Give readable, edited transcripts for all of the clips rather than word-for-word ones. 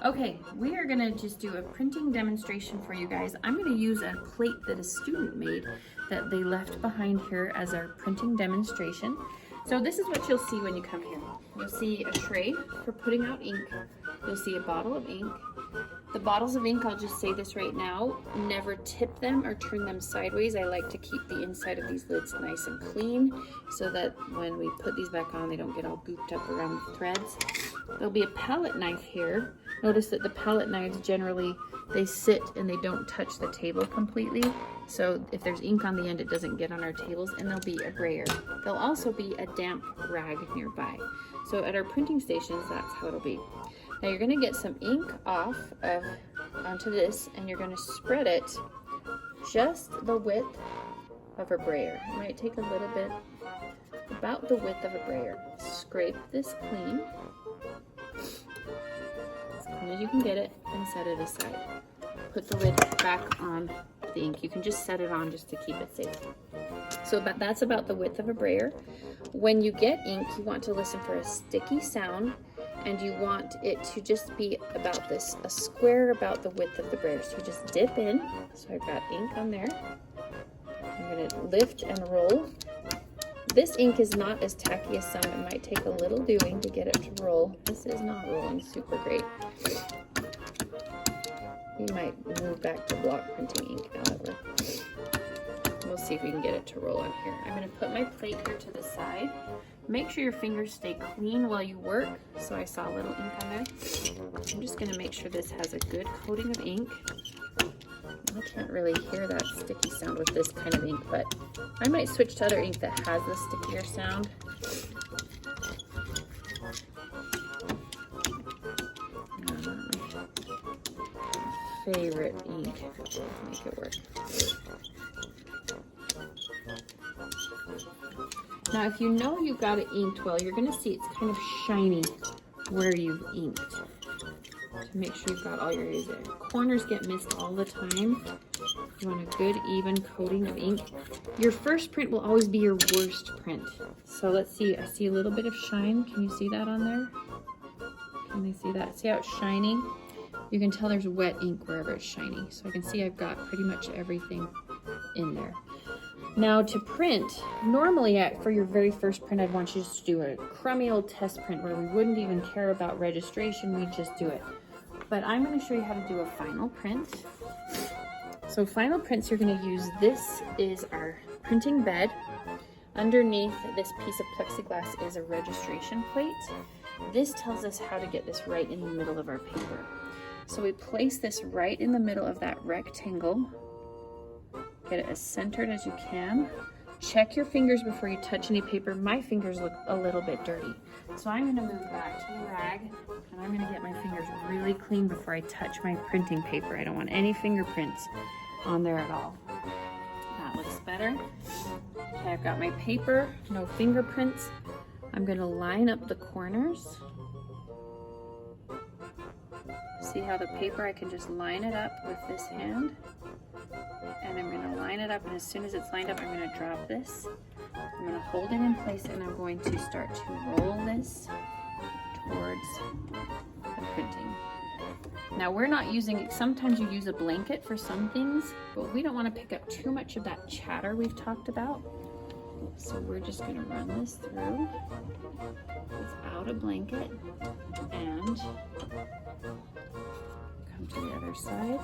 Okay, we are gonna just do a printing demonstration for you guys. I'm gonna use a plate that a student made that they left behind here as our printing demonstration. So this is what you'll see when you come here. You'll see a tray for putting out ink. You'll see a bottle of ink. The bottles of ink, I'll just say this right now, never tip them or turn them sideways. I like to keep the inside of these lids nice and clean so that when we put these back on, they don't get all gooped up around the threads. There'll be a palette knife here. Notice that the palette knives generally, they sit and they don't touch the table completely. So if there's ink on the end, it doesn't get on our tables, and there'll be a brayer. There'll also be a damp rag nearby. So at our printing stations, that's how it'll be. Now you're gonna get some ink off onto this, and you're gonna spread it just the width of a brayer. It might take a little bit, about the width of a brayer. Scrape this clean, as clean as you can get it, and set it aside. Put the lid back on the ink. You can just set it on just to keep it safe. So that's about the width of a brayer. When you get ink, you want to listen for a sticky sound, and you want it to just be about this, a square about the width of the brayer. So you just dip in. So I've got ink on there. I'm going to lift and roll. This ink is not as tacky as some. It might take a little doing to get it to roll. This is not rolling super great. We might move back to block printing ink, however. We'll see if we can get it to roll on here. I'm going to put my plate here to the side. Make sure your fingers stay clean while you work. So I saw a little ink on there. I'm just going to make sure this has a good coating of ink. I can't really hear that sticky sound with this kind of ink, but I might switch to other ink that has the stickier sound. My favorite ink. Make it work. Now, if you know you've got it inked well, you're going to see it's kind of shiny where you've inked. So make sure you've got all your areas there. Corners get missed all the time. You want a good, even coating of ink. Your first print will always be your worst print. So let's see. I see a little bit of shine. Can you see that on there? Can they see that? See how it's shiny? You can tell there's wet ink wherever it's shiny. So I can see I've got pretty much everything in there. Now to print, normally for your very first print, I'd want you to do a crummy old test print where we wouldn't even care about registration, we'd just do it. But I'm going to show you how to do a final print. So final prints, you're going to use, this is our printing bed. Underneath this piece of plexiglass is a registration plate. This tells us how to get this right in the middle of our paper. So we place this right in the middle of that rectangle. Get it as centered as you can. Check your fingers before you touch any paper. My fingers look a little bit dirty. So I'm gonna move back to the rag, and I'm gonna get my fingers really clean before I touch my printing paper. I don't want any fingerprints on there at all. That looks better. Okay, I've got my paper, no fingerprints. I'm gonna line up the corners. See how the paper, I can just line it up with this hand. And I'm going to line it up, and as soon as it's lined up, I'm going to drop this. I'm going to hold it in place, and I'm going to start to roll this towards the printing. Now we're not using, sometimes you use a blanket for some things, but we don't want to pick up too much of that chatter we've talked about. So we're just going to run this through without a blanket and come to the other side.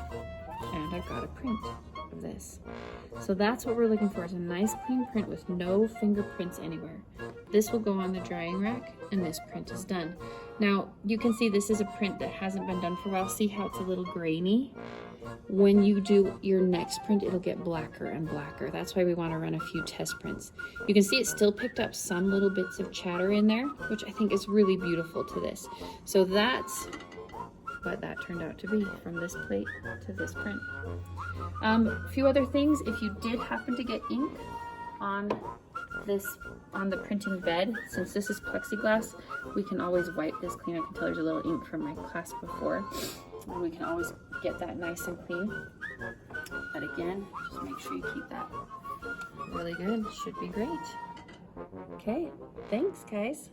And I've got a print of this. So that's what we're looking for, is a nice clean print with no fingerprints anywhere. This will go on the drying rack, and this print is done. Now you can see this is a print that hasn't been done for a while. See how it's a little grainy? When you do your next print, it'll get blacker and blacker. That's why we want to run a few test prints. You can see it still picked up some little bits of chatter in there, which I think is really beautiful to this. So that's what that turned out to be, from this plate to this print. A few other things, if you did happen to get ink on the printing bed, since this is plexiglass, we can always wipe this clean. I can tell there's a little ink from my class before, and we can always get that nice and clean. But again, just make sure you keep that really good. Should be great. Okay, thanks guys.